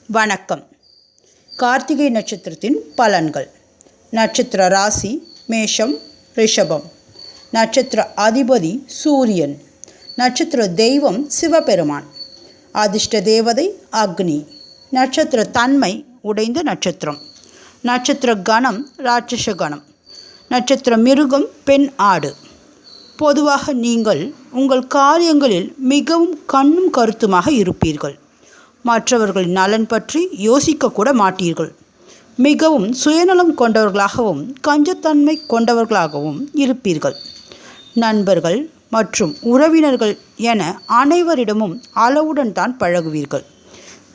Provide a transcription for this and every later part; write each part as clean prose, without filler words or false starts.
வணக்கம். கார்த்திகை நட்சத்திரத்தின் பலன்கள். நட்சத்திர ராசி மேஷம், ரிஷபம். நட்சத்திர அதிபதி சூரியன். நட்சத்திர தெய்வம் சிவபெருமான். அதிர்ஷ்ட தேவதை அக்னி. நட்சத்திர தன்மை உடைந்த நட்சத்திரம். நட்சத்திர கணம் ராட்சச கணம். நட்சத்திர மிருகம் பெண் ஆடு. பொதுவாக நீங்கள் உங்கள் காரியங்களில் மிகவும் கண்ணும் கருத்துமாக இருப்பீர்கள். மற்றவர்களின் நலன் பற்றி யோசிக்கக்கூட மாட்டீர்கள். மிகவும் சுயநலம் கொண்டவர்களாகவும் கஞ்சத்தன்மை கொண்டவர்களாகவும் இருப்பீர்கள். நண்பர்கள் மற்றும் உறவினர்கள் என அனைவரிடமும் அளவுடன் தான் பழகுவீர்கள்.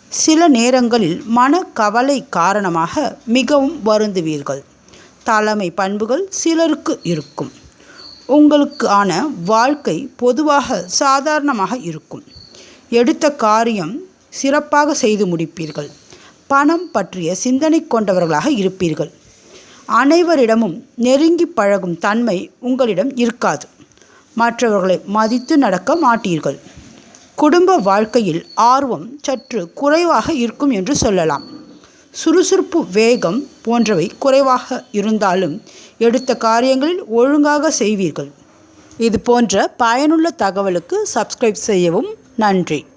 சில நேரங்களில் மனக்கவலை காரணமாக மிகவும் வருந்துவீர்கள். தலைமை பண்புகள் சிலருக்கு இருக்கும். உங்களுக்கான வாழ்க்கை பொதுவாக சாதாரணமாக இருக்கும். எடுத்த காரியம் சிறப்பாக செய்து முடிப்பீர்கள். பணம் பற்றிய சிந்தனை கொண்டவர்களாக இருப்பீர்கள். அனைவரிடமும் நெருங்கி பழகும் தன்மை உங்களிடம் இருக்காது. மற்றவர்களை மதித்து நடக்க மாட்டீர்கள். குடும்ப வாழ்க்கையில் ஆர்வம் சற்று குறைவாக இருக்கும் என்று சொல்லலாம். சுறுசுறுப்பு, வேகம் போன்றவை குறைவாக இருந்தாலும் எடுத்த காரியங்களில் ஒழுங்காக செய்வீர்கள். இது போன்ற பயனுள்ள தகவலுக்கு சப்ஸ்கிரைப் செய்யவும். நன்றி.